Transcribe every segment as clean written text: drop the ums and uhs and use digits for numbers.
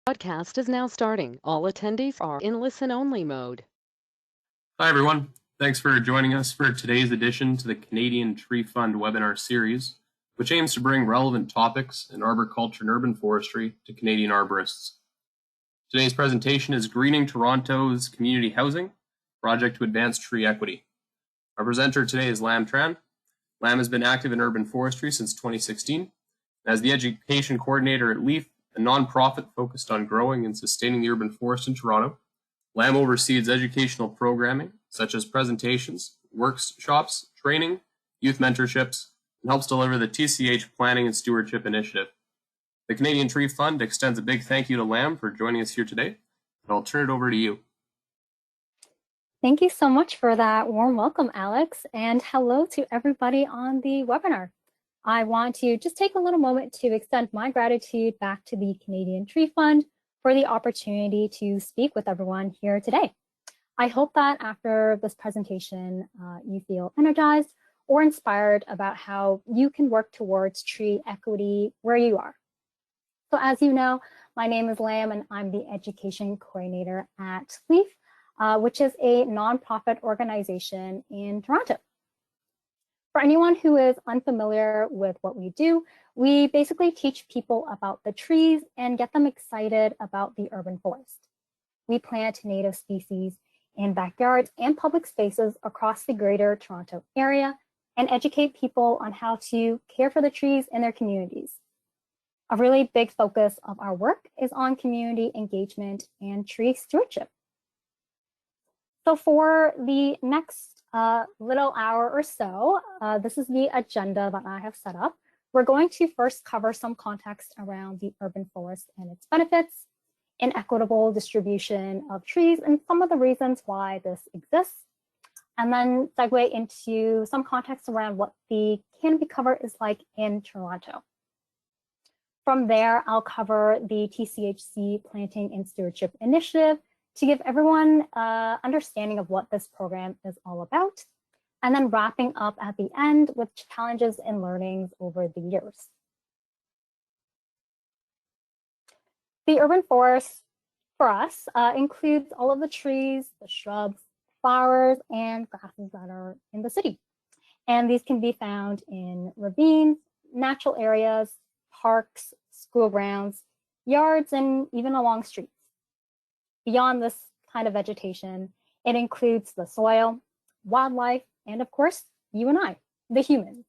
Podcast is now starting. All attendees are in listen-only mode. Hi, everyone. Thanks for joining us for today's edition to the Canadian Tree Fund webinar series, which aims to bring relevant topics in arboriculture and urban forestry to Canadian arborists. Today's presentation is Greening Toronto's Community Housing, Project to Advance Tree Equity. Our presenter today is Tran. Lam has been active in urban forestry since 2016. As the education coordinator at LEAF, a nonprofit focused on growing and sustaining the urban forest in Toronto, Lam oversees educational programming such as presentations, workshops, training, youth mentorships, and helps deliver the TCHC Planning and Stewardship Initiative. The Canadian Tree Fund extends a big thank you to Lam for joining us here today, and I'll turn it over to you. Thank you so much for that warm welcome, Alex, and hello to everybody on the webinar. I want to just take a little moment to extend my gratitude back to the Canadian Tree Fund for the opportunity to speak with everyone here today. I hope that after this presentation, you feel energized or inspired about how you can work towards tree equity where you are. So as you know, my name is Lam and I'm the education coordinator at LEAF, which is a nonprofit organization in Toronto. For anyone who is unfamiliar with what we do, we basically teach people about the trees and get them excited about the urban forest. We plant native species in backyards and public spaces across the greater Toronto area and educate people on how to care for the trees in their communities. A really big focus of our work is on community engagement and tree stewardship. So for the next little hour or so, this is the agenda that I have set up. We're going to first cover some context around the urban forest and its benefits, inequitable distribution of trees, and some of the reasons why this exists, and then segue into some context around what the canopy cover is like in Toronto. From there, I'll cover the TCHC Planting and Stewardship Initiative to give everyone an understanding of what this program is all about, and then wrapping up at the end with challenges and learnings over the years. The urban forest for us includes all of the trees, the shrubs, flowers, and grasses that are in the city. And these can be found in ravines, natural areas, parks, school grounds, yards, and even along streets. Beyond this kind of vegetation, it includes the soil, wildlife, and of course, you and I, the humans.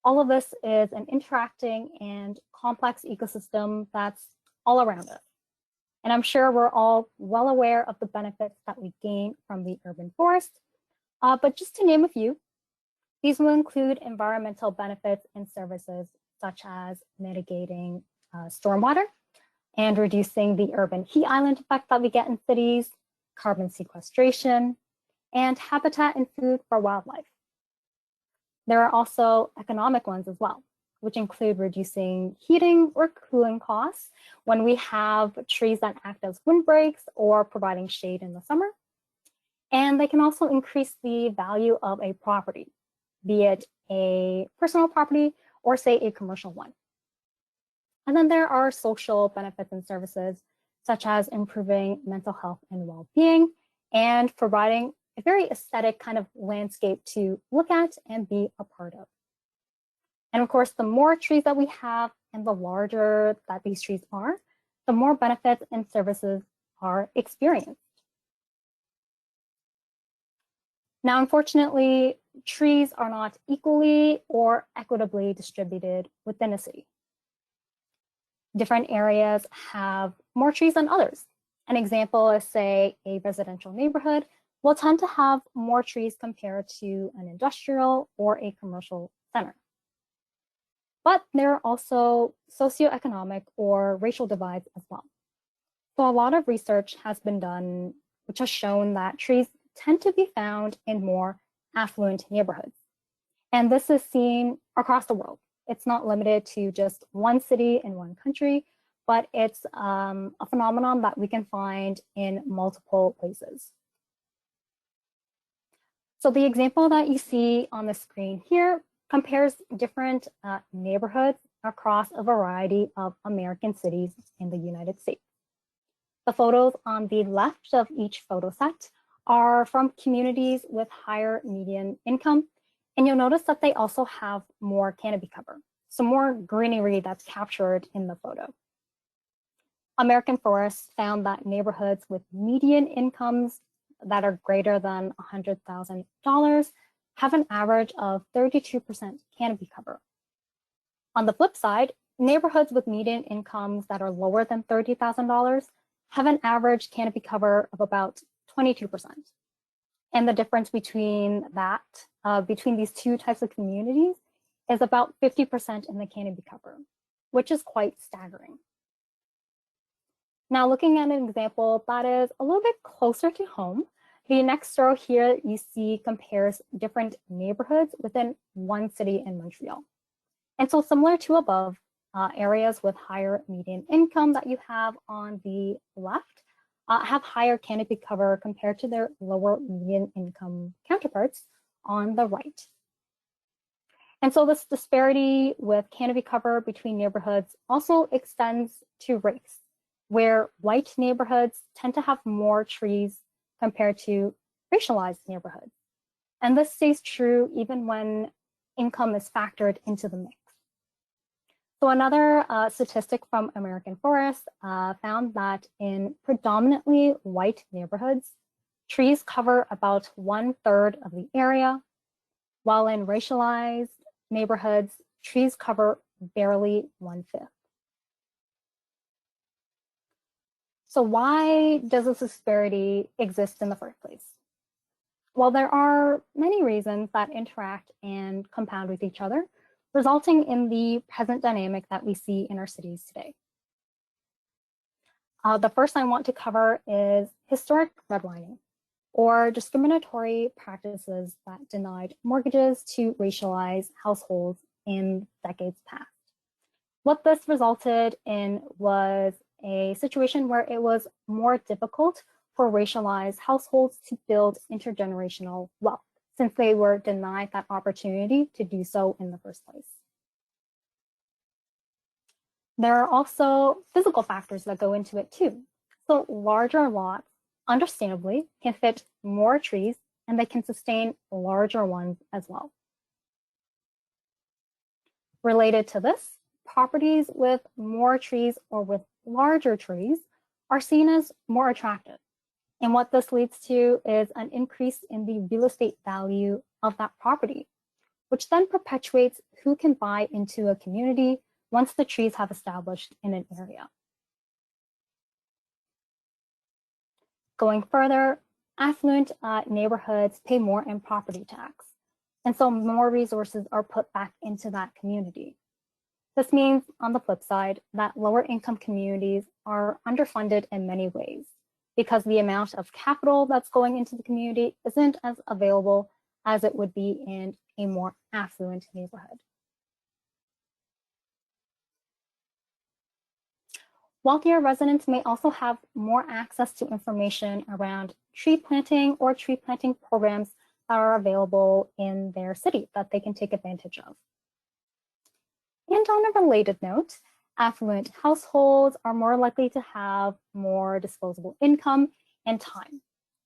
All of this is an interacting and complex ecosystem that's all around us. And I'm sure we're all well aware of the benefits that we gain from the urban forest. But just to name a few, these will include environmental benefits and services such as mitigating stormwater, and reducing the urban heat island effect that we get in cities, carbon sequestration, and habitat and food for wildlife. There are also economic ones as well, which include reducing heating or cooling costs when we have trees that act as windbreaks or providing shade in the summer. And they can also increase the value of a property, be it a personal property or say a commercial one. And then there are social benefits and services, such as improving mental health and well-being and providing a very aesthetic kind of landscape to look at and be a part of. And of course, the more trees that we have and the larger that these trees are, the more benefits and services are experienced. Now, unfortunately, trees are not equally or equitably distributed within a city. Different areas have more trees than others. An example is, say, a residential neighborhood will tend to have more trees compared to an industrial or a commercial center. But there are also socioeconomic or racial divides as well. So a lot of research has been done, which has shown that trees tend to be found in more affluent neighborhoods. And this is seen across the world. It's not limited to just one city in one country, but it's a phenomenon that we can find in multiple places. So the example that you see on the screen here compares different neighborhoods across a variety of American cities in the United States. The photos on the left of each photo set are from communities with higher median income, and you'll notice that they also have more canopy cover, so more greenery that's captured in the photo. American Forests found that neighborhoods with median incomes that are greater than $100,000 have an average of 32% canopy cover. On the flip side, neighborhoods with median incomes that are lower than $30,000 have an average canopy cover of about 22%. And the difference between between these two types of communities is about 50% in the canopy cover, which is quite staggering. Now, looking at an example that is a little bit closer to home, the next row here you see compares different neighborhoods within one city in Montreal. And so similar to above, areas with higher median income that you have on the left have higher canopy cover compared to their lower median income counterparts on the right. And so this disparity with canopy cover between neighborhoods also extends to race, where white neighborhoods tend to have more trees compared to racialized neighborhoods. And this stays true even when income is factored into the mix. So another statistic from American Forests found that in predominantly white neighborhoods, trees cover about 1/3 of the area, while in racialized neighborhoods, trees cover barely 1/5. So why does this disparity exist in the first place? Well, there are many reasons that interact and compound with each other, resulting in the present dynamic that we see in our cities today. The first I want to cover is historic redlining, or discriminatory practices that denied mortgages to racialized households in decades past. What this resulted in was a situation where it was more difficult for racialized households to build intergenerational wealth, since they were denied that opportunity to do so in the first place. There are also physical factors that go into it too. So larger lots, understandably, can fit more trees, and they can sustain larger ones as well. Related to this, properties with more trees or with larger trees are seen as more attractive. And what this leads to is an increase in the real estate value of that property, which then perpetuates who can buy into a community once the trees have established in an area. Going further, affluent neighborhoods pay more in property tax, and so more resources are put back into that community. This means, on the flip side, that lower income communities are underfunded in many ways, because the amount of capital that's going into the community isn't as available as it would be in a more affluent neighborhood. Wealthier residents may also have more access to information around tree planting or tree planting programs that are available in their city that they can take advantage of. And on a related note, affluent households are more likely to have more disposable income and time.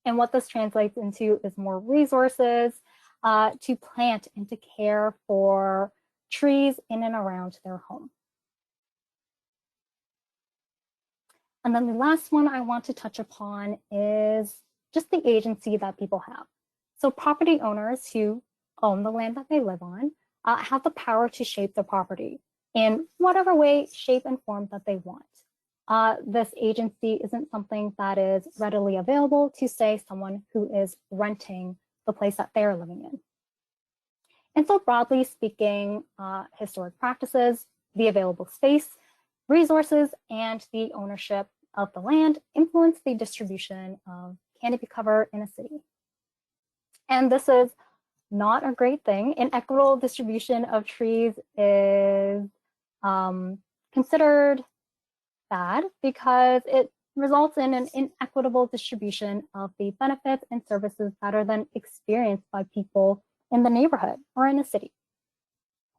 And what this translates into is more resources to plant and to care for trees in and around their home. And then the last one I want to touch upon is just the agency that people have. So property owners who own the land that they live on have the power to shape their property in whatever way, shape, and form that they want. This agency isn't something that is readily available to, say, someone who is renting the place that they're living in. And so broadly speaking, historic practices, the available space, resources, and the ownership of the land influence the distribution of canopy cover in a city. And this is not a great thing. Inequitable distribution of trees is considered bad because it results in an inequitable distribution of the benefits and services that are then experienced by people in the neighborhood or in a city.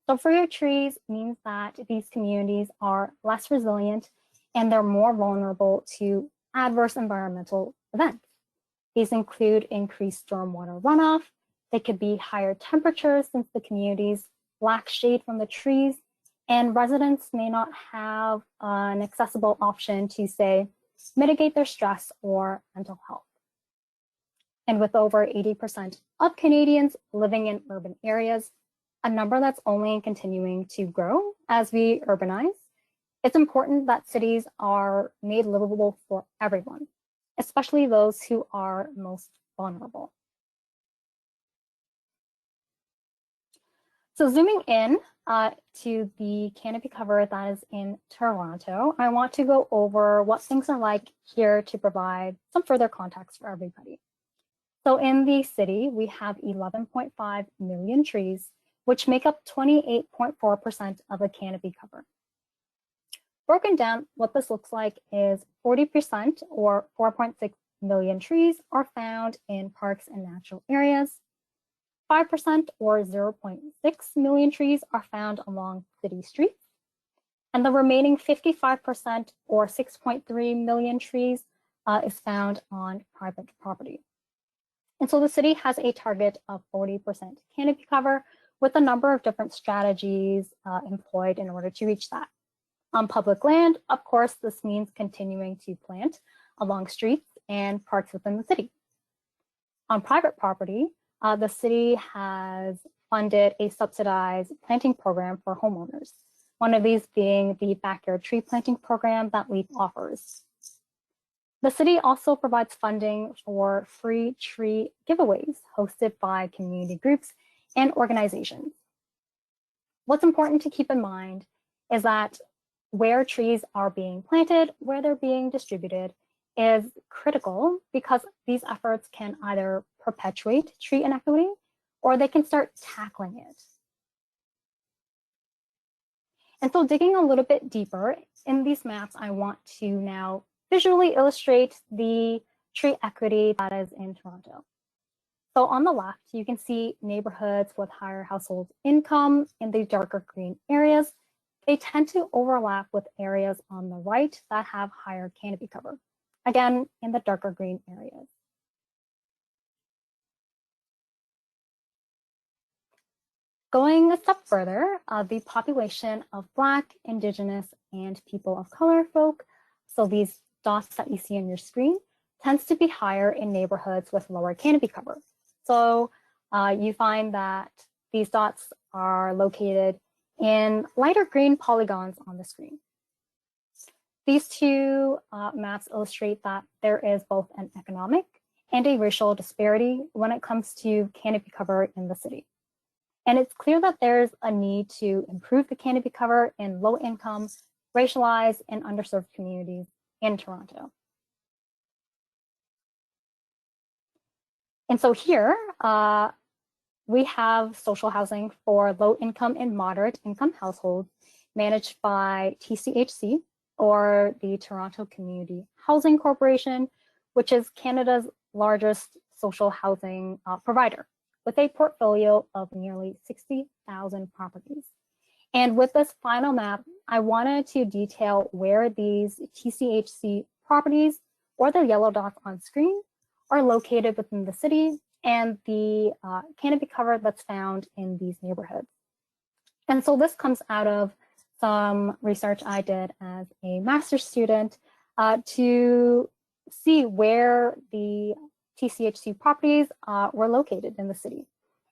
So fewer trees means that these communities are less resilient and they're more vulnerable to adverse environmental events. These include increased stormwater runoff. They could be higher temperatures since the communities lack shade from the trees, and residents may not have an accessible option to, say, mitigate their stress or mental health. And with over 80% of Canadians living in urban areas, a number that's only continuing to grow as we urbanize, it's important that cities are made livable for everyone, especially those who are most vulnerable. So zooming in to the canopy cover that is in Toronto, I want to go over what things are like here to provide some further context for everybody. So in the city, we have 11.5 million trees, which make up 28.4% of the canopy cover. Broken down, what this looks like is 40% or 4.6 million trees are found in parks and natural areas. 5% or 0.6 million trees are found along city streets. And the remaining 55% or 6.3 million trees is found on private property. And so the city has a target of 40% canopy cover with a number of different strategies employed in order to reach that. On public land, of course, this means continuing to plant along streets and parks within the city. On private property, the city has funded a subsidized planting program for homeowners, one of these being the backyard tree planting program that LEAP offers. The city also provides funding for free tree giveaways hosted by community groups and organizations. What's important to keep in mind is that where trees are being planted, where they're being distributed, is critical because these efforts can either perpetuate tree inequity or they can start tackling it. And so digging a little bit deeper in these maps, I want to now visually illustrate the tree equity that is in Toronto. So on the left, you can see neighborhoods with higher household income in the darker green areas. They tend to overlap with areas on the right that have higher canopy cover, again, in the darker green areas. Going a step further, the population of Black, Indigenous, and people of color folk, so these dots that you see on your screen, tends to be higher in neighborhoods with lower canopy cover. So you find that these dots are located in lighter green polygons on the screen. These two maps illustrate that there is both an economic and a racial disparity when it comes to canopy cover in the city. And it's clear that there's a need to improve the canopy cover in low-income, racialized, and underserved communities in Toronto. And so here, we have social housing for low-income and moderate-income households managed by TCHC, or the Toronto Community Housing Corporation, which is Canada's largest social housing provider, with a portfolio of nearly 60,000 properties. And with this final map, I wanted to detail where these TCHC properties, or the yellow dots on screen, are located within the city and the canopy cover that's found in these neighborhoods. And so this comes out of some research I did as a master's student to see where the TCHC properties were located in the city.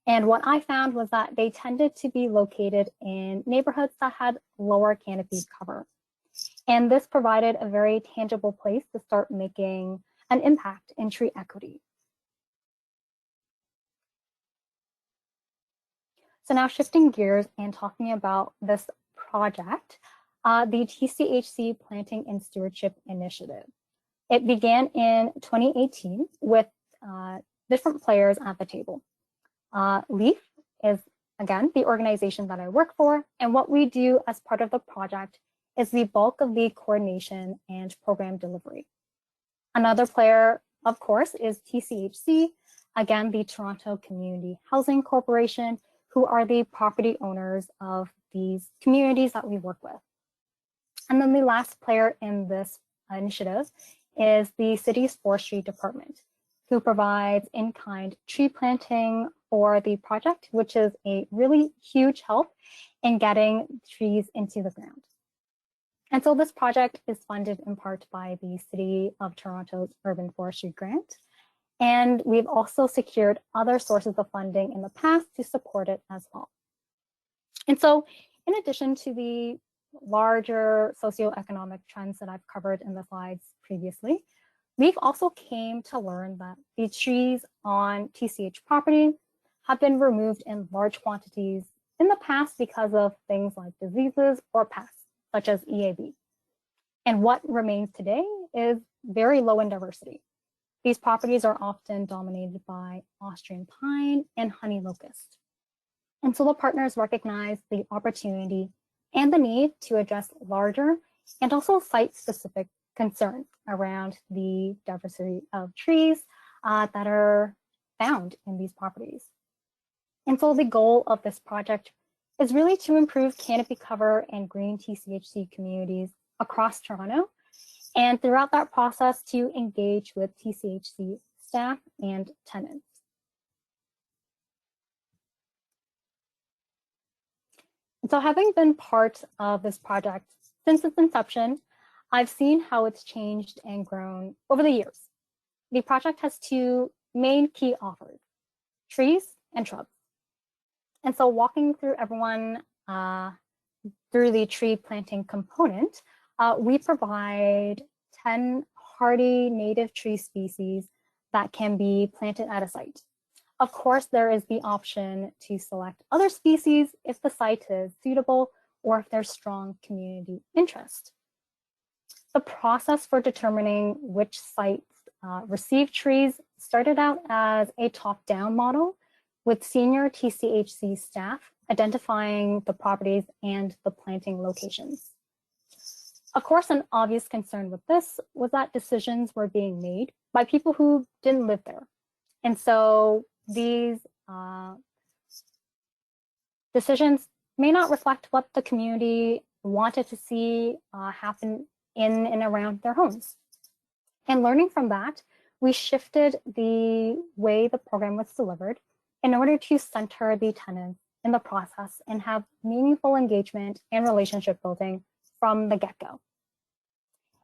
And what I found was that they tended to be located in neighborhoods that had lower canopy cover. And this provided a very tangible place to start making an impact in tree equity. So now shifting gears and talking about this project, the TCHC Planting and Stewardship Initiative. It began in 2018 with different players at the table. LEAF is, again, the organization that I work for, and what we do as part of the project is the bulk of the coordination and program delivery. Another player, of course, is TCHC, again, the Toronto Community Housing Corporation, who are the property owners of these communities that we work with. And then the last player in this initiative is the city's forestry department, who provides in-kind tree planting for the project, which is a really huge help in getting trees into the ground. And so this project is funded in part by the City of Toronto's Urban Forestry Grant. And we've also secured other sources of funding in the past to support it as well. And so in addition to the larger socioeconomic trends that I've covered in the slides previously, we've also came to learn that the trees on TCH property have been removed in large quantities in the past because of things like diseases or pests, such as EAB. And what remains today is very low in diversity. These properties are often dominated by Austrian pine and honey locust. And so the partners recognize the opportunity and the need to address larger and also site-specific concerns around the diversity of trees that are found in these properties. And so the goal of this project is really to improve canopy cover and green TCHC communities across Toronto, and throughout that process to engage with TCHC staff and tenants. And so having been part of this project since its inception, I've seen how it's changed and grown over the years. The project has two main key offers, trees and shrubs. And so walking through everyone through the tree planting component, we provide 10 hardy native tree species that can be planted at a site. Of course, there is the option to select other species if the site is suitable or if there's strong community interest. The process for determining which sites receive trees started out as a top-down model with senior TCHC staff identifying the properties and the planting locations. Of course, an obvious concern with this was that decisions were being made by people who didn't live there. And so these decisions may not reflect what the community wanted to see happen in and around their homes. And learning from that, we shifted the way the program was delivered in order to center the tenants in the process and have meaningful engagement and relationship building from the get-go.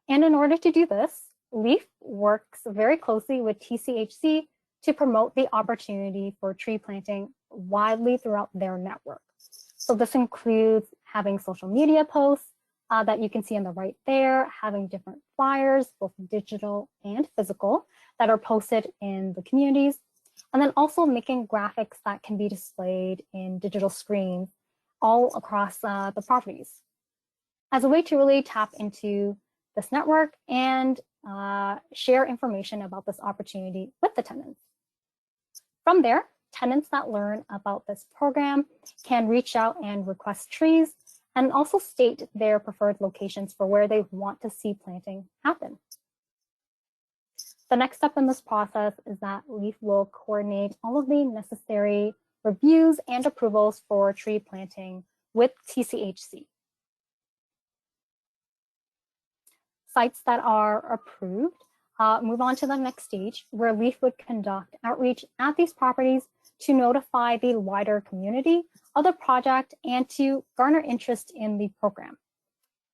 And in order to do this, LEAF works very closely with TCHC to promote the opportunity for tree planting widely throughout their network. So this includes having social media posts that you can see on the right there, having different flyers, both digital and physical, that are posted in the communities, and then also making graphics that can be displayed in digital screens all across the properties as a way to really tap into this network and share information about this opportunity with the tenants. From there, tenants that learn about this program can reach out and request trees and also state their preferred locations for where they want to see planting happen. The next step in this process is that LEAF will coordinate all of the necessary reviews and approvals for tree planting with TCHC. Sites that are approved move on to the next stage, where LEAF would conduct outreach at these properties to notify the wider community of the project and to garner interest in the program.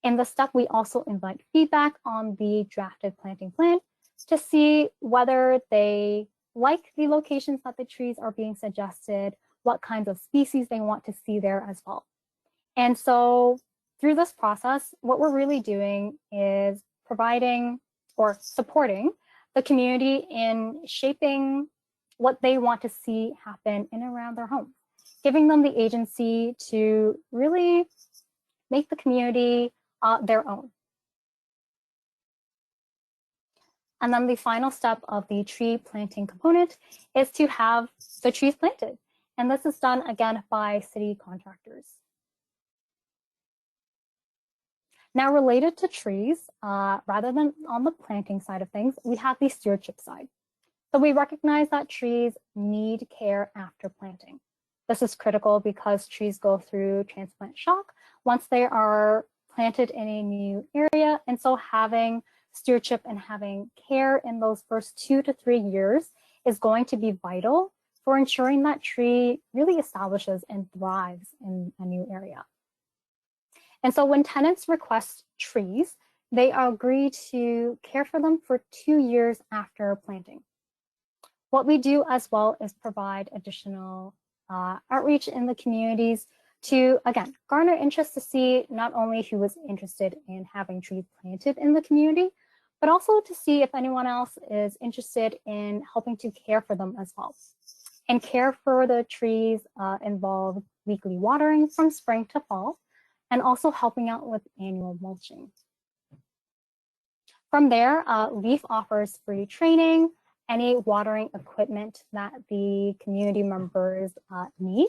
In this step, we also invite feedback on the drafted planting plan to see whether they like the locations that the trees are being suggested, what kinds of species they want to see there as well. And so through this process, what we're really doing is providing or supporting the community in shaping what they want to see happen in and around their home, giving them the agency to really make the community their own. And then the final step of the tree planting component is to have the trees planted. And this is done again by city contractors. Now, related to trees, rather than on the planting side of things, we have the stewardship side. So we recognize that trees need care after planting. This is critical because trees go through transplant shock once they are planted in a new area. And so having stewardship and having care in those first 2 to 3 years is going to be vital for ensuring that tree really establishes and thrives in a new area. And so when tenants request trees, they agree to care for them for 2 years after planting. What we do as well is provide additional outreach in the communities to, again, garner interest to see not only who was interested in having trees planted in the community, but also to see if anyone else is interested in helping to care for them as well. And care for the trees involve weekly watering from spring to fall, and also helping out with annual mulching. From there, LEAF offers free training, any watering equipment that the community members need.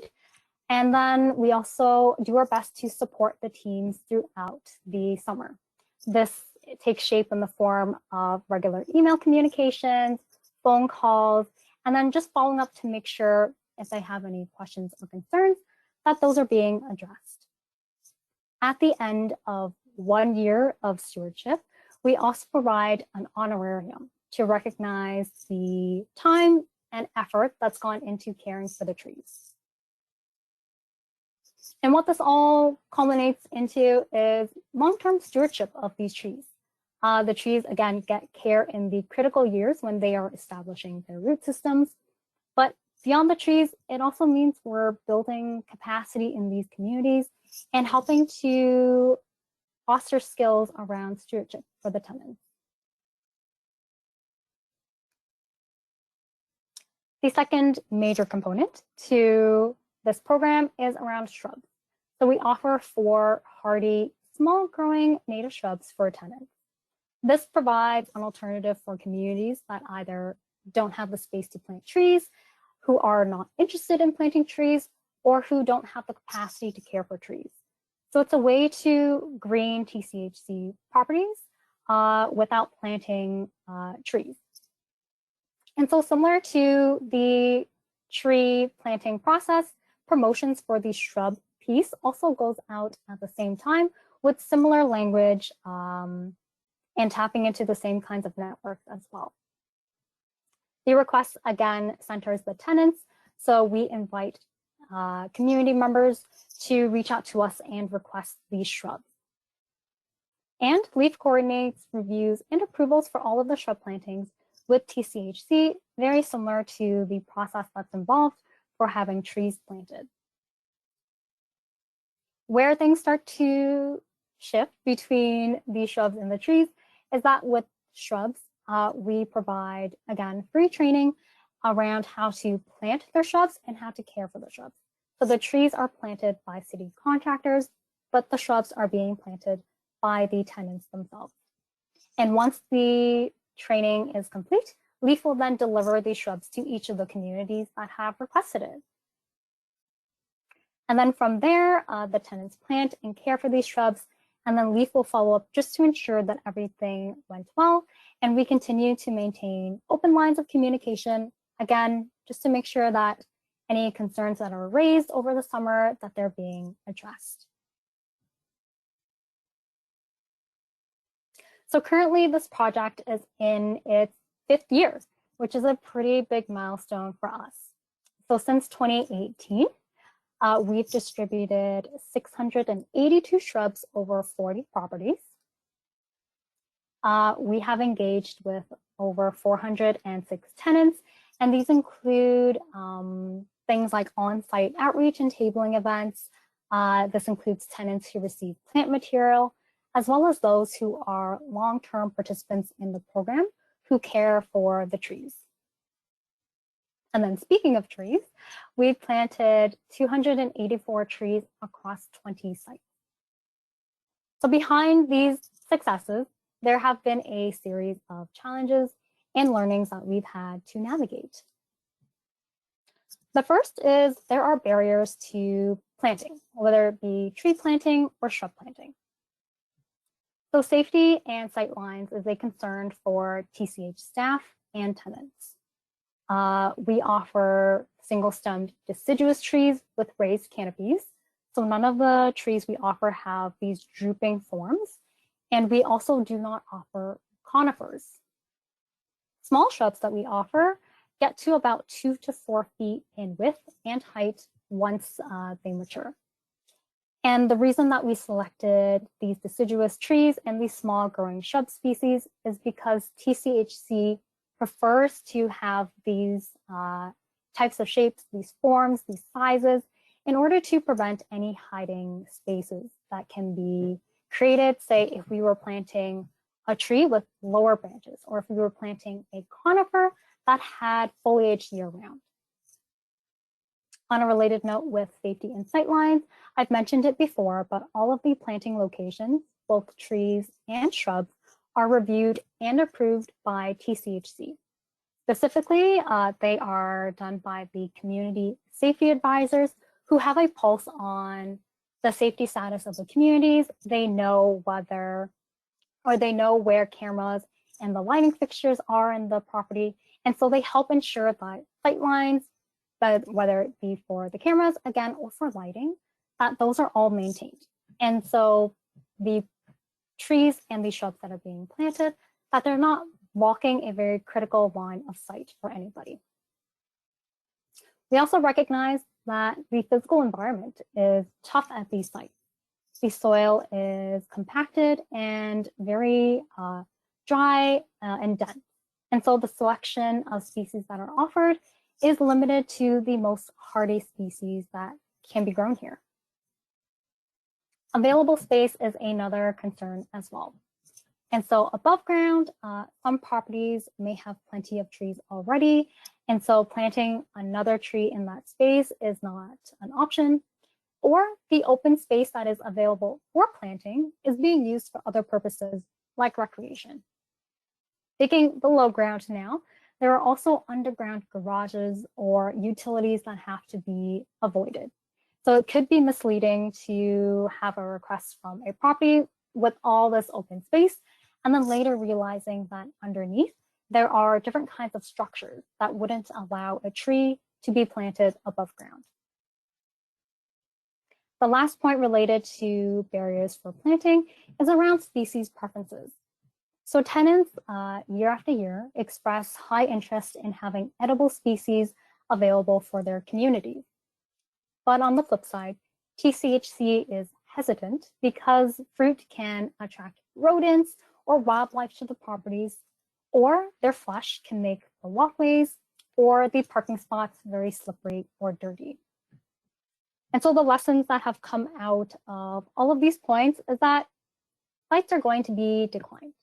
And then we also do our best to support the teams throughout the summer. This takes shape in the form of regular email communications, phone calls, and then just following up to make sure if they have any questions or concerns that those are being addressed. At the end of 1 year of stewardship, we also provide an honorarium to recognize the time and effort that's gone into caring for the trees. And what this all culminates into is long-term stewardship of these trees. The trees, again, get care in the critical years when they are establishing their root systems. But beyond the trees, it also means we're building capacity in these communities and helping to foster skills around stewardship for the tenants. The second major component to this program is around shrubs. So we offer 4 hardy, small growing native shrubs for tenants. This provides an alternative for communities that either don't have the space to plant trees, who are not interested in planting trees, or who don't have the capacity to care for trees. So it's a way to green TCHC properties without planting trees. And so similar to the tree planting process, promotions for the shrub piece also goes out at the same time with similar language and tapping into the same kinds of networks as well. The request, again, centers the tenants. So we invite community members to reach out to us and request these shrubs. And LEAF coordinates reviews and approvals for all of the shrub plantings with TCHC, very similar to the process that's involved for having trees planted. Where things start to shift between the shrubs and the trees is that with shrubs, we provide, again, free training around how to plant their shrubs and how to care for the shrubs. So the trees are planted by city contractors, but the shrubs are being planted by the tenants themselves. And once the training is complete, LEAF will then deliver these shrubs to each of the communities that have requested it. And then from there, the tenants plant and care for these shrubs, and then LEAF will follow up just to ensure that everything went well, and we continue to maintain open lines of communication, again, just to make sure that any concerns that are raised over the summer, that they're being addressed. So currently this project is in its 5th year, which is a pretty big milestone for us. So since 2018, we've distributed 682 shrubs over 40 properties. We have engaged with over 406 tenants, and these include things like on-site outreach and tabling events. This includes tenants who receive plant material, as well as those who are long-term participants in the program who care for the trees. And then speaking of trees, we've planted 284 trees across 20 sites. So behind these successes, there have been a series of challenges and learnings that we've had to navigate. The first is there are barriers to planting, whether it be tree planting or shrub planting. So safety and sightlines is a concern for TCH staff and tenants. We offer single-stemmed deciduous trees with raised canopies. So none of the trees we offer have these drooping forms. And we also do not offer conifers. Small shrubs that we offer get to about 2 to 4 feet in width and height once they mature. And the reason that we selected these deciduous trees and these small growing shrub species is because TCHC prefers to have these types of shapes, these forms, these sizes, in order to prevent any hiding spaces that can be created, say if we were planting a tree with lower branches, or if we were planting a conifer that had foliage year-round. On a related note with safety and sightlines, I've mentioned it before, but all of the planting locations, both trees and shrubs, are reviewed and approved by TCHC. Specifically, they are done by the community safety advisors who have a pulse on the safety status of the communities. They know whether, or they know where cameras and the lighting fixtures are in the property. And so they help ensure that sightlines, whether it be for the cameras, again, or for lighting, that those are all maintained. And so the trees and the shrubs that are being planted, that they're not walking a very critical line of sight for anybody. We also recognize that the physical environment is tough at these sites. The soil is compacted and very dry and dense. And so the selection of species that are offered is limited to the most hardy species that can be grown here. Available space is another concern as well. And so above ground, some properties may have plenty of trees already. And so planting another tree in that space is not an option. Or the open space that is available for planting is being used for other purposes like recreation. Taking below ground now, there are also underground garages or utilities that have to be avoided. So it could be misleading to have a request from a property with all this open space, and then later realizing that underneath there are different kinds of structures that wouldn't allow a tree to be planted above ground. The last point related to barriers for planting is around species preferences. So tenants, year after year, express high interest in having edible species available for their community. But on the flip side, TCHC is hesitant because fruit can attract rodents or wildlife to the properties, or their flesh can make the walkways or the parking spots very slippery or dirty. And so the lessons that have come out of all of these points is that sites are going to be declined.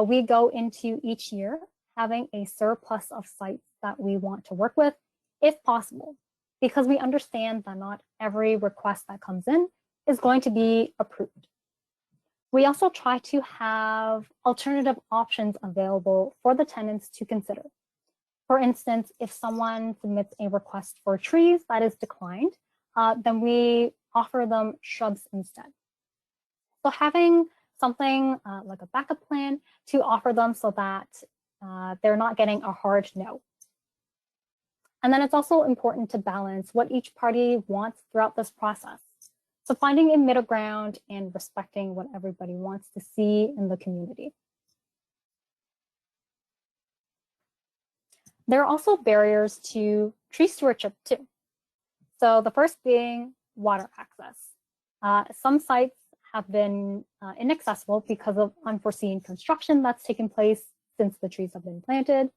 We go into each year having a surplus of sites that we want to work with, if possible, because we understand that not every request that comes in is going to be approved. We also try to have alternative options available for the tenants to consider. For instance, if someone submits a request for trees that is declined, then we offer them shrubs instead. So having something like a backup plan to offer them so that they're not getting a hard no. And then it's also important to balance what each party wants throughout this process. So finding a middle ground and respecting what everybody wants to see in the community. There are also barriers to tree stewardship too. So the first being water access. Some sites have been inaccessible because of unforeseen construction that's taken place since the trees have been planted.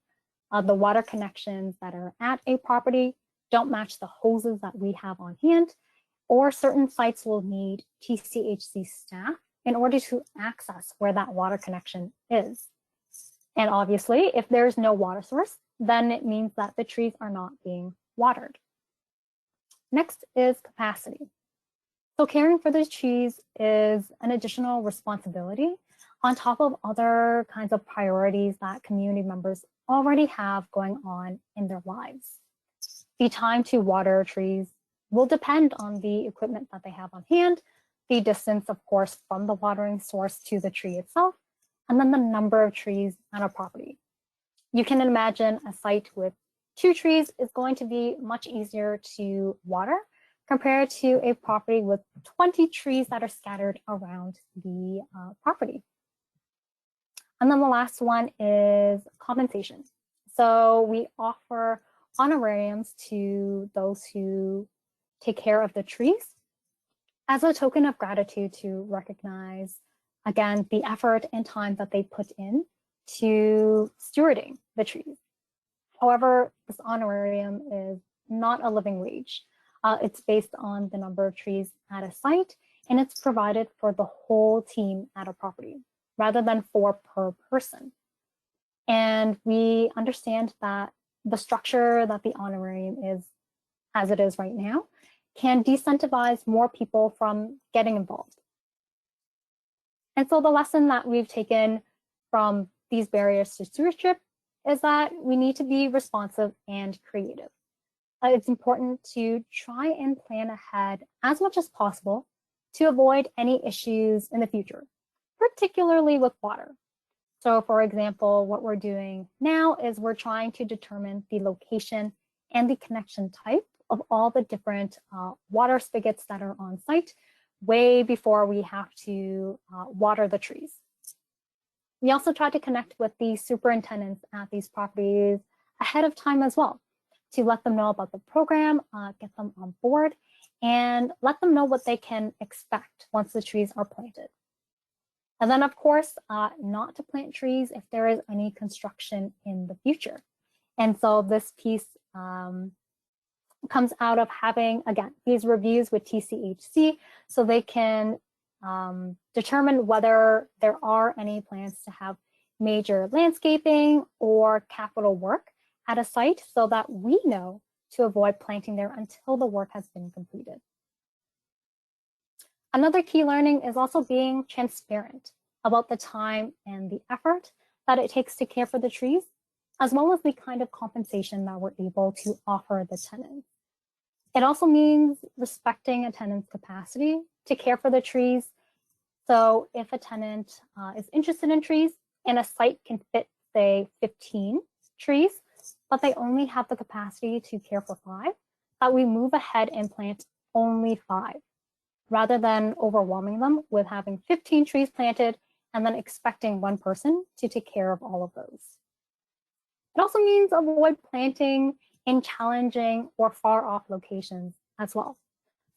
The water connections that are at a property don't match the hoses that we have on hand, or certain sites will need TCHC staff in order to access where that water connection is. And obviously, if there's no water source, then it means that the trees are not being watered. Next is capacity. So caring for the trees is an additional responsibility on top of other kinds of priorities that community members already have going on in their lives. The time to water trees will depend on the equipment that they have on hand, the distance, of course, from the watering source to the tree itself, and then the number of trees on a property. You can imagine a site with 2 trees is going to be much easier to water compared to a property with 20 trees that are scattered around the property. And then the last one is compensation. So we offer honorariums to those who take care of the trees as a token of gratitude to recognize, again, the effort and time that they put in to stewarding the trees. However, this honorarium is not a living wage. It's based on the number of trees at a site, and it's provided for the whole team at a property rather than 4 per person. And we understand that the structure that the honorarium is, as it is right now, can disincentivize more people from getting involved. And so the lesson that we've taken from these barriers to stewardship is that we need to be responsive and creative. It's important to try and plan ahead as much as possible to avoid any issues in the future, particularly with water. So for example, what we're doing now is we're trying to determine the location and the connection type of all the different water spigots that are on site way before we have to water the trees. We also try to connect with the superintendents at these properties ahead of time as well to let them know about the program, get them on board, and let them know what they can expect once the trees are planted. And then, of course, not to plant trees if there is any construction in the future. And so this piece comes out of having, again, these reviews with TCHC so they can determine whether there are any plans to have major landscaping or capital work at a site so that we know to avoid planting there until the work has been completed. Another key learning is also being transparent about the time and the effort that it takes to care for the trees, as well as the kind of compensation that we're able to offer the tenants. It also means respecting a tenant's capacity to care for the trees. So if a tenant is interested in trees and a site can fit, say, 15 trees, but they only have the capacity to care for 5, that we move ahead and plant only 5, rather than overwhelming them with having 15 trees planted and then expecting one person to take care of all of those. It also means avoid planting in challenging or far off locations as well.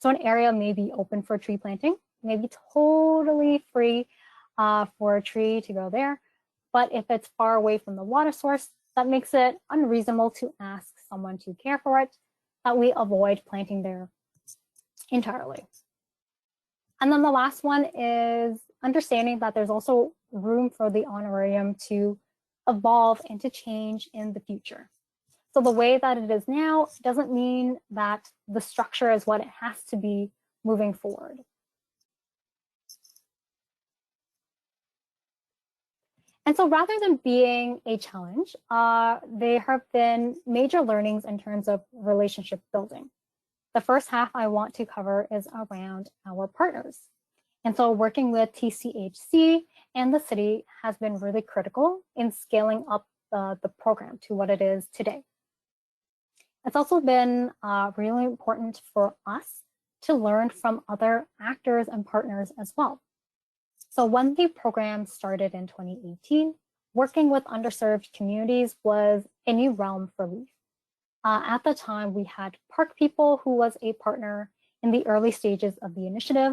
So an area may be open for tree planting, may be totally free for a tree to go there. But if it's far away from the water source, that makes it unreasonable to ask someone to care for it, that we avoid planting there entirely. And then the last one is understanding that there's also room for the honorarium to evolve and to change in the future. So the way that it is now doesn't mean that the structure is what it has to be moving forward. And so rather than being a challenge, there have been major learnings in terms of relationship building. The first half I want to cover is around our partners. And so working with TCHC and the city has been really critical in scaling up the program to what it is today. It's also been really important for us to learn from other actors and partners as well. So when the program started in 2018, working with underserved communities was a new realm for Leaf. At the time, we had Park People, who was a partner in the early stages of the initiative,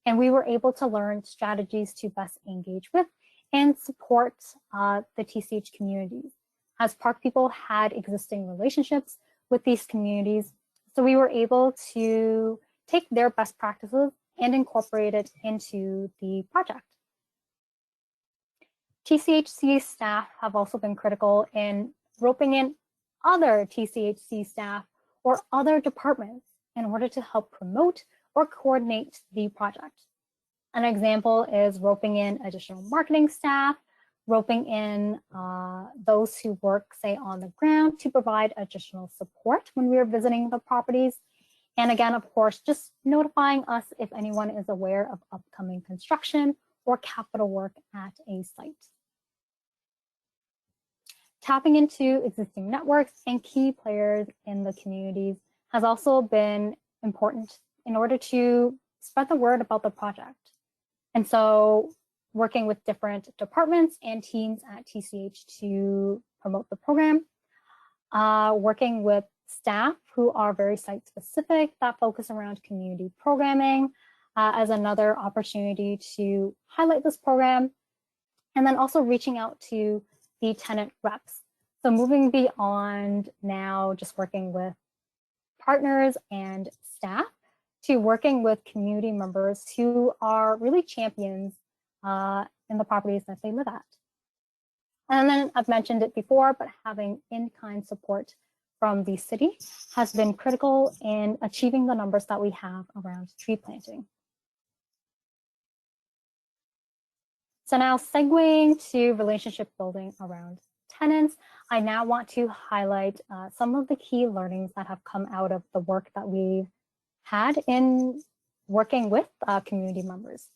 and we were able to learn strategies to best engage with and support the TCH communities, as Park People had existing relationships with these communities. So we were able to take their best practices and incorporate it into the project. TCHC staff have also been critical in roping in other TCHC staff or other departments in order to help promote or coordinate the project. An example is roping in additional marketing staff, roping in those who work, say, on the ground to provide additional support when we are visiting the properties. And again, of course, just notifying us if anyone is aware of upcoming construction or capital work at a site. Tapping into existing networks and key players in the communities has also been important in order to spread the word about the project. And so working with different departments and teams at TCH to promote the program, working with staff who are very site specific that focus around community programming as another opportunity to highlight this program, and then also reaching out to the tenant reps. So moving beyond now just working with partners and staff to working with community members who are really champions in the properties that they live at. And then I've mentioned it before, but having in-kind support from the city has been critical in achieving the numbers that we have around tree planting. So now segueing to relationship building around tenants, I now want to highlight some of the key learnings that have come out of the work that we've had in working with community members.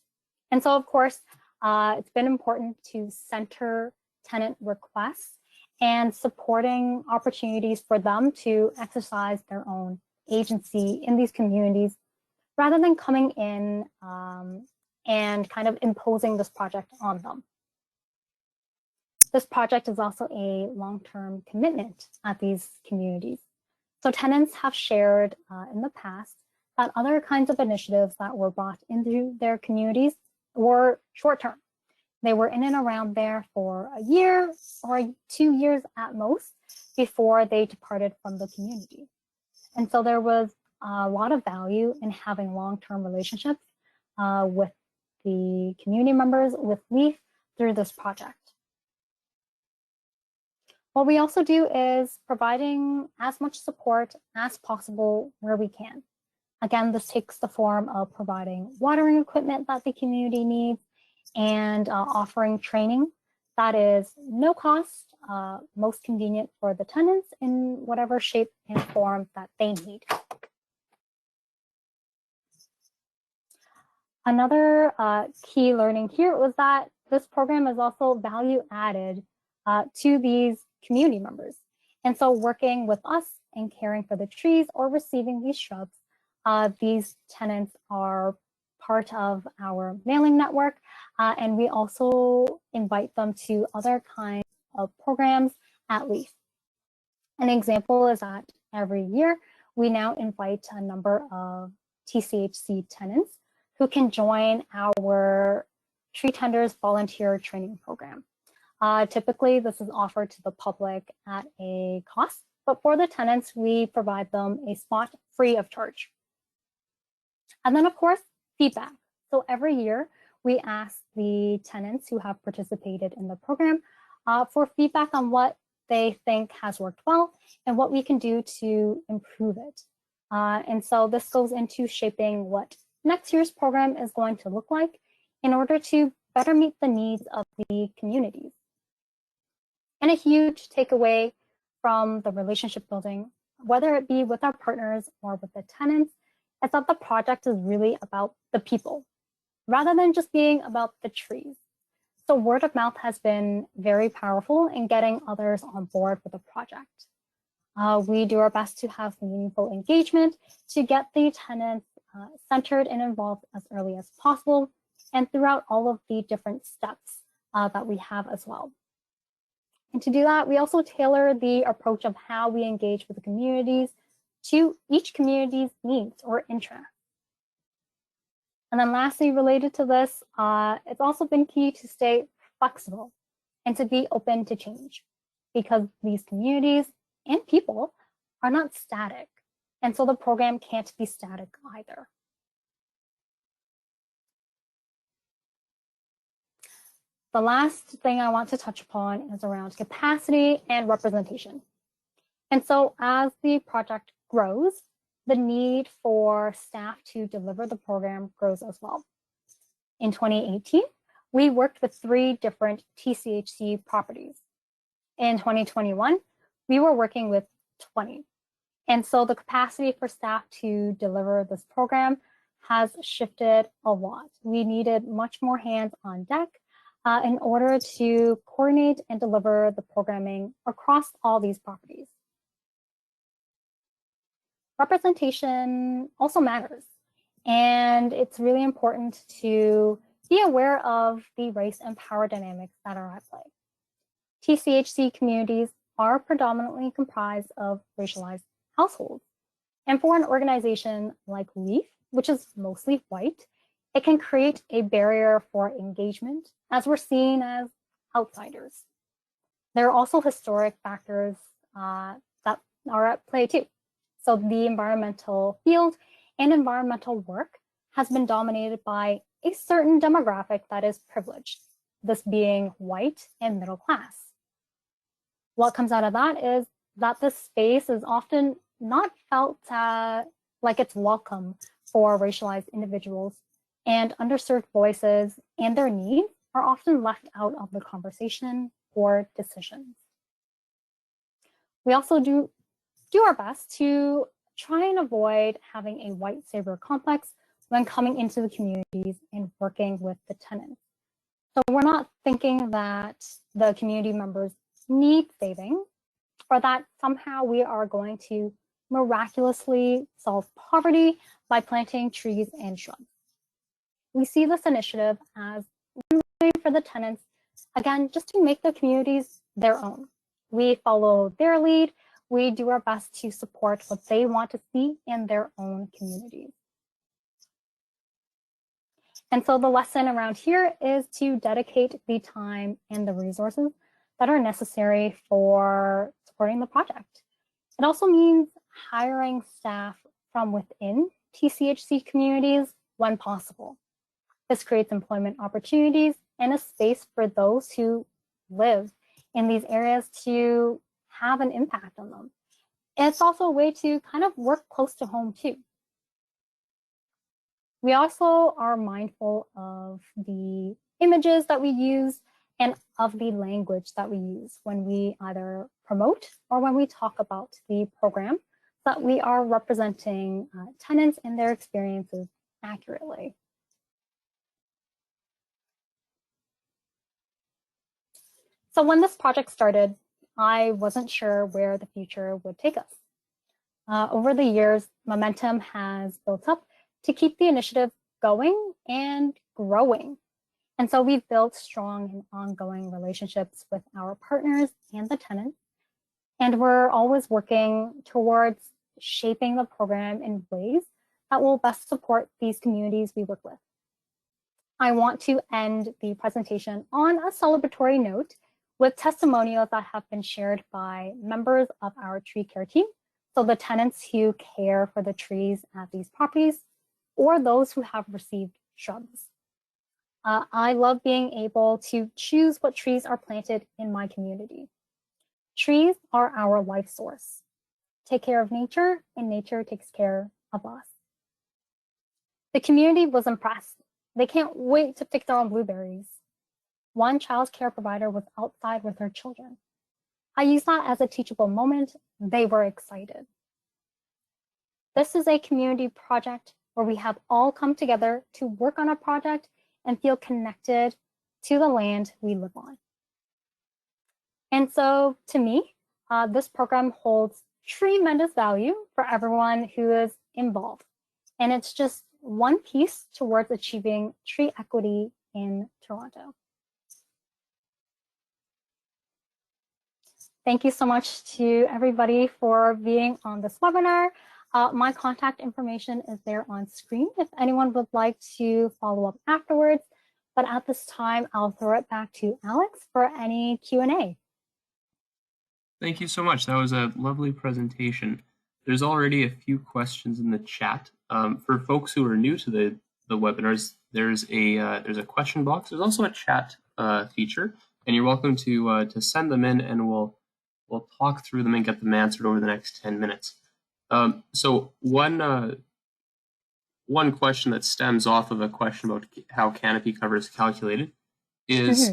And so, of course, it's been important to center tenant requests and supporting opportunities for them to exercise their own agency in these communities rather than coming in and kind of imposing this project on them. This project is also a long-term commitment at these communities. So tenants have shared in the past that other kinds of initiatives that were brought into their communities were short-term. They were in and around there for a year or 2 years at most before they departed from the community. And so there was a lot of value in having long-term relationships with the community members with LEAF through this project. What we also do is providing as much support as possible where we can. Again, this takes the form of providing watering equipment that the community needs and offering training that is no cost, most convenient for the tenants in whatever shape and form that they need. Another key learning here was that this program is also value added to these community members. And so working with us and caring for the trees or receiving these shrubs, these tenants are part of our mailing network, and we also invite them to other kinds of programs at LEAF. An example is that every year we now invite a number of TCHC tenants who can join our Tree Tenders volunteer training program. Typically, this is offered to the public at a cost, but for the tenants, we provide them a spot free of charge. And then, of course, feedback. So every year, we ask the tenants who have participated in the program for feedback on what they think has worked well and what we can do to improve it. And so this goes into shaping what next year's program is going to look like in order to better meet the needs of the communities. And a huge takeaway from the relationship building, whether it be with our partners or with the tenants, is that the project is really about the people, rather than just being about the trees. So word of mouth has been very powerful in getting others on board with the project. We do our best to have meaningful engagement to get the tenants centered and involved as early as possible and throughout all of the different steps that we have as well. And to do that, we also tailor the approach of how we engage with the communities to each community's needs or interests. And then lastly, related to this, it's also been key to stay flexible and to be open to change, because these communities and people are not static. And so the program can't be static either. The last thing I want to touch upon is around capacity and representation. And so as the project grows, the need for staff to deliver the program grows as well. In 2018, we worked with 3 different TCHC properties. In 2021, we were working with 20. And so the capacity for staff to deliver this program has shifted a lot. We needed much more hands on deck in order to coordinate and deliver the programming across all these properties. Representation also matters, and it's really important to be aware of the race and power dynamics that are at play. TCHC communities are predominantly comprised of racialized households. And for an organization like LEAF, which is mostly white, it can create a barrier for engagement as we're seen as outsiders. There are also historic factors that are at play too. So the environmental field and environmental work has been dominated by a certain demographic that is privileged, this being white and middle class. What comes out of that is that this space is often not felt like it's welcome for racialized individuals, and underserved voices and their needs are often left out of the conversation or decisions. We also do our best to try and avoid having a white savior complex when coming into the communities and working with the tenants. So we're not thinking that the community members need saving, or that somehow we are going to miraculously solve poverty by planting trees and shrubs. We see this initiative as one way for the tenants, again, just to make the communities their own. We follow their lead. We do our best to support what they want to see in their own communities. And so the lesson around here is to dedicate the time and the resources that are necessary for supporting the project. It also means hiring staff from within TCHC communities when possible. This creates employment opportunities and a space for those who live in these areas to have an impact on them. It's also a way to kind of work close to home too. We also are mindful of the images that we use and of the language that we use when we either promote or when we talk about the program, so that we are representing tenants and their experiences accurately. So when this project started, I wasn't sure where the future would take us. Over the years, momentum has built up to keep the initiative going and growing. And so we've built strong and ongoing relationships with our partners and the tenants. And we're always working towards shaping the program in ways that will best support these communities we work with. I want to end the presentation on a celebratory note with testimonials that have been shared by members of our tree care team, so the tenants who care for the trees at these properties, or those who have received shrubs. I love being able to choose what trees are planted in my community. Trees are our life source. Take care of nature, and nature takes care of us. The community was impressed. They can't wait to pick their own blueberries. One child care provider was outside with her children. I used that as a teachable moment. They were excited. This is a community project where we have all come together to work on a project and feel connected to the land we live on. And so to me, this program holds tremendous value for everyone who is involved. And it's just one piece towards achieving tree equity in Toronto. Thank you so much to everybody for being on this webinar. My contact information is there on screen if anyone would like to follow up afterwards. But at this time, I'll throw it back to Alex for any Q&A. Thank you so much. That was a lovely presentation. There's already a few questions in the chat. For folks who are new to the webinars, there's a question box. There's also a chat feature, and you're welcome to send them in, and we'll talk through them and get them answered over the next 10 minutes. So one question that stems off of a question about how canopy cover is calculated is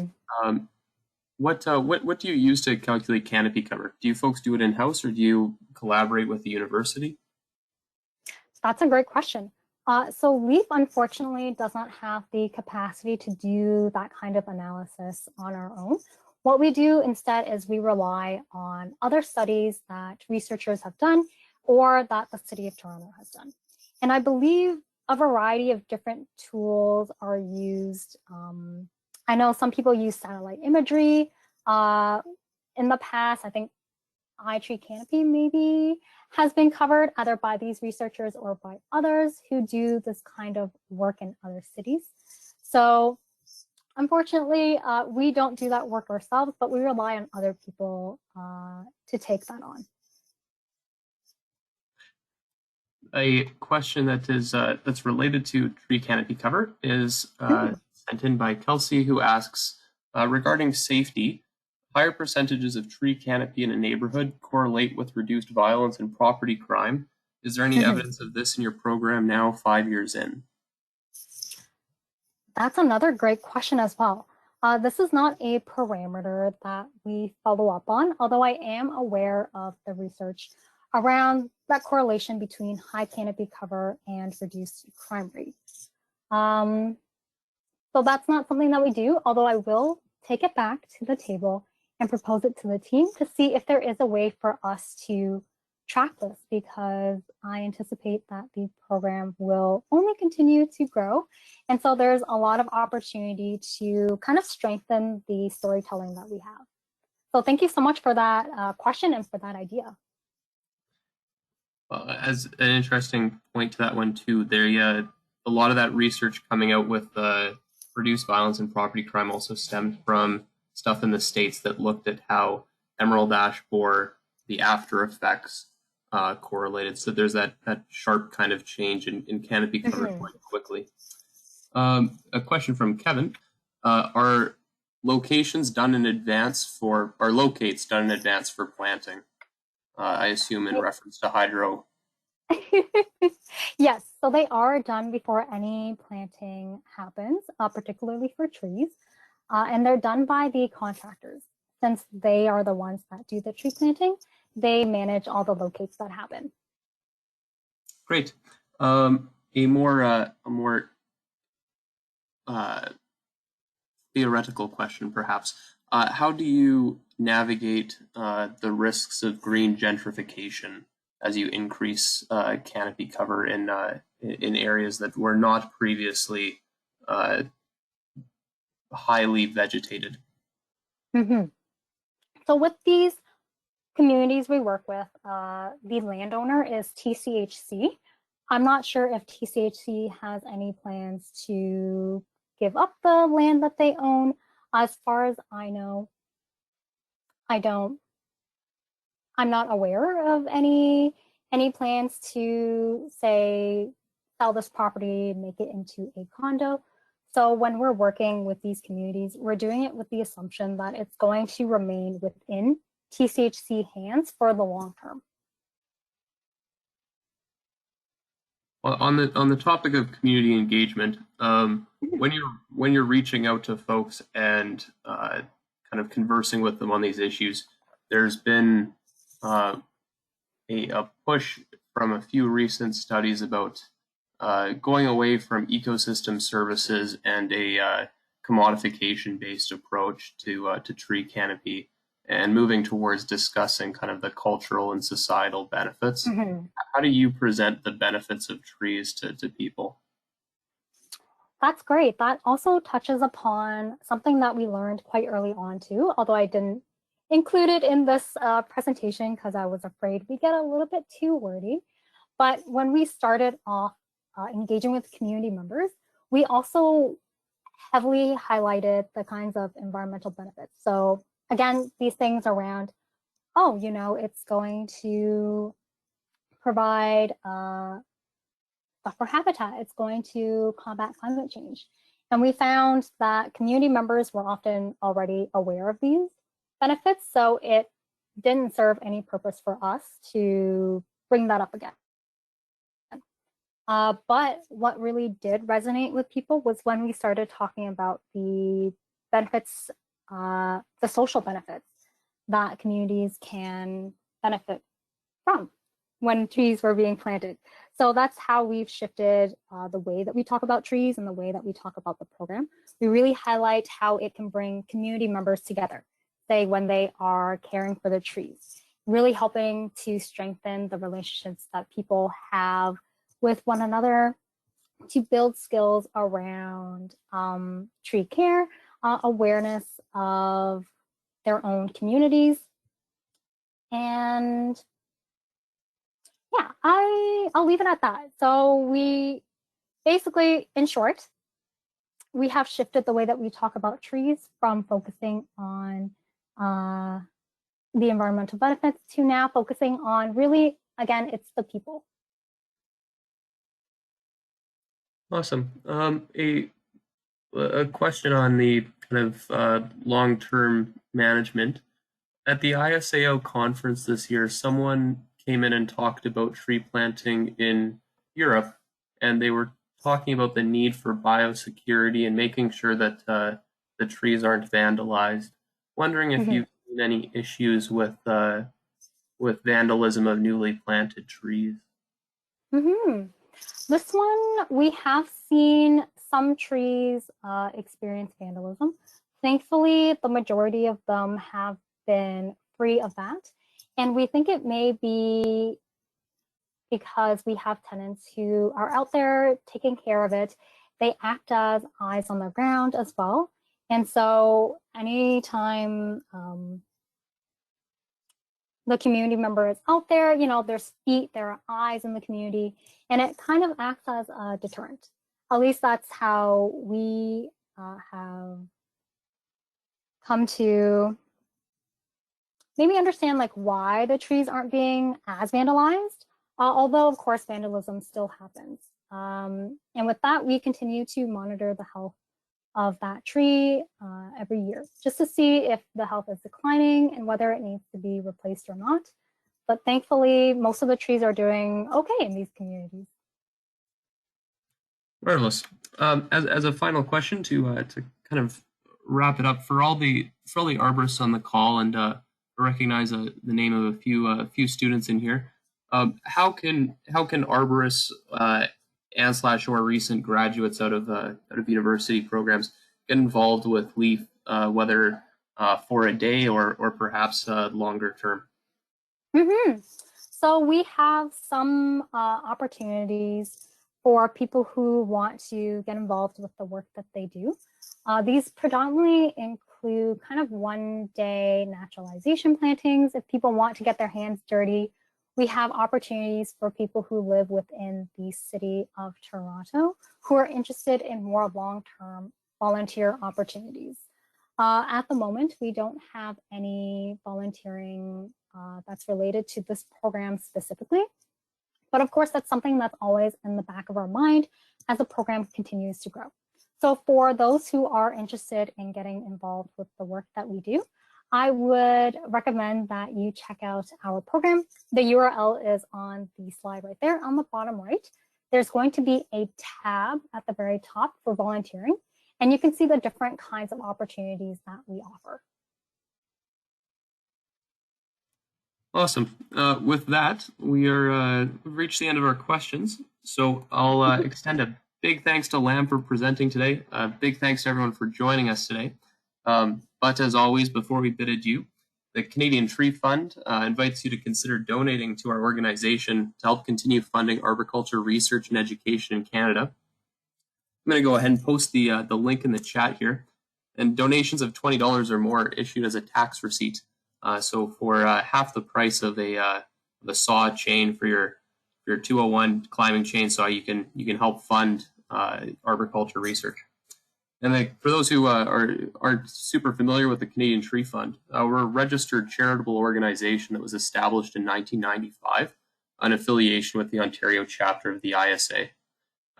what do you use to calculate canopy cover? Do you folks do it in-house, or do you collaborate with the university? That's a great question. So LEAF unfortunately does not have the capacity to do that kind of analysis on our own. What we do instead is we rely on other studies that researchers have done or that the City of Toronto has done. And I believe a variety of different tools are used. I know some people use satellite imagery. In the past, I think Canopy maybe has been covered either by these researchers or by others who do this kind of work in other cities. So unfortunately, we don't do that work ourselves, but we rely on other people to take that on. A question that is that's related to tree canopy cover is sent in by Kelsey, who asks, regarding safety, higher percentages of tree canopy in a neighborhood correlate with reduced violence and property crime. Is there any evidence of this in your program now, 5 years in? That's another great question as well. This is not a parameter that we follow up on, although I am aware of the research around that correlation between high canopy cover and reduced crime rate. So that's not something that we do, although I will take it back to the table and propose it to the team to see if there is a way for us to track this, because I anticipate that the program will only continue to grow. And so there's a lot of opportunity to kind of strengthen the storytelling that we have. So thank you so much for that question and for that idea. As an interesting point to that one too, there a lot of that research coming out with reduced violence and property crime also stemmed from stuff in the States that looked at how emerald ash borer, the after effects correlated. So there's that sharp kind of change in canopy cover quite quickly. A question from Kevin: are locates done in advance for planting? I assume in reference to hydro. Yes, so they are done before any planting happens, particularly for trees, and they're done by the contractors. Since they are the ones that do the tree planting, they manage all the locates that happen. Great. A more theoretical question, perhaps. How do you navigate the risks of green gentrification as you increase canopy cover in areas that were not previously highly vegetated? So with these communities we work with, the landowner is TCHC. I'm not sure if TCHC has any plans to give up the land that they own. As far as I know, I'm not aware of any plans to say sell this property and make it into a condo. So when we're working with these communities, we're doing it with the assumption that it's going to remain within TCHC hands for the long term. Well, on the topic of community engagement, when you're reaching out to folks and kind of conversing with them on these issues, there's been a push from a few recent studies about going away from ecosystem services and a commodification-based approach to tree canopy, and moving towards discussing kind of the cultural and societal benefits. How do you present the benefits of trees to people? That's great. That also touches upon something that we learned quite early on too, although I didn't include it in this presentation because I was afraid we get a little bit too wordy. But when we started off engaging with community members, we also heavily highlighted the kinds of environmental benefits. So again, these things around, oh, you know, it's going to provide buffer habitat, it's going to combat climate change. And we found that community members were often already aware of these benefits, so it didn't serve any purpose for us to bring that up again. But what really did resonate with people was when we started talking about the benefits, the social benefits that communities can benefit from when trees were being planted. So that's how we've shifted the way that we talk about trees and the way that we talk about the program. We really highlight how it can bring community members together, say when they are caring for the trees, really helping to strengthen the relationships that people have with one another, to build skills around tree care, awareness of their own communities. And yeah, I'll leave it at that. So we basically, in short, we have shifted the way that we talk about trees from focusing on the environmental benefits to now focusing on really, again, it's the people. Awesome. A question on the kind of long-term management. At the ISAO conference this year, someone came in and talked about tree planting in Europe, and they were talking about the need for biosecurity and making sure that the trees aren't vandalized. Wondering if you've seen any issues with vandalism of newly planted trees. This one, we have seen some trees experience vandalism. Thankfully, the majority of them have been free of that. And we think it may be because we have tenants who are out there taking care of it. They act as eyes on the ground as well. And so anytime the community member is out there, you know, there's feet, there are eyes in the community, and it kind of acts as a deterrent. At least that's how we have come to maybe understand like why the trees aren't being as vandalized, although of course vandalism still happens. And with that, we continue to monitor the health of that tree every year, just to see if the health is declining and whether it needs to be replaced or not. But thankfully, most of the trees are doing okay in these communities. Marvelous. As a final question to kind of wrap it up, for all the arborists on the call, and recognize the name of a few students in here, how can arborists and/or recent graduates out of university programs get involved with LEAF, whether for a day or perhaps longer term? So we have some opportunities for people who want to get involved with the work that they do. These predominantly include kind of one-day naturalization plantings. If people want to get their hands dirty, we have opportunities for people who live within the city of Toronto who are interested in more long-term volunteer opportunities. At the moment, we don't have any volunteering that's related to this program specifically. But of course, that's something that's always in the back of our mind as the program continues to grow. So for those who are interested in getting involved with the work that we do, I would recommend that you check out our program. The URL is on the slide right there on the bottom right. There's going to be a tab at the very top for volunteering, and you can see the different kinds of opportunities that we offer. Awesome. With that, we've reached the end of our questions. So I'll extend a big thanks to Lam for presenting today. Big thanks to everyone for joining us today. But as always, before we bid adieu, the Canadian Tree Fund invites you to consider donating to our organization to help continue funding arboriculture research and education in Canada. I'm going to go ahead and post the link in the chat here. And donations of $20 or more are issued as a tax receipt. So for half the price of a saw chain for your 201 climbing chainsaw, you can help fund arboriculture research. And for those who aren't super familiar with the Canadian Tree Fund, we're a registered charitable organization that was established in 1995, an affiliation with the Ontario chapter of the ISA.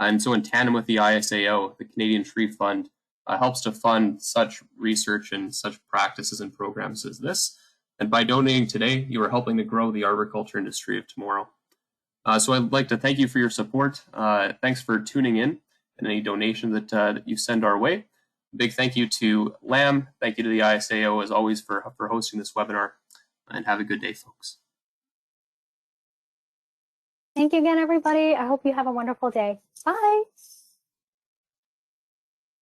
And so in tandem with the ISAO, the Canadian Tree Fund helps to fund such research and such practices and programs as this. And by donating today, you are helping to grow the arboriculture industry of tomorrow. So I'd like to thank you for your support. Thanks for tuning in and any donation that you send our way. A big thank you to Lam. Thank you to the ISAO, as always, for hosting this webinar. And have a good day, folks. Thank you again, everybody. I hope you have a wonderful day. Bye.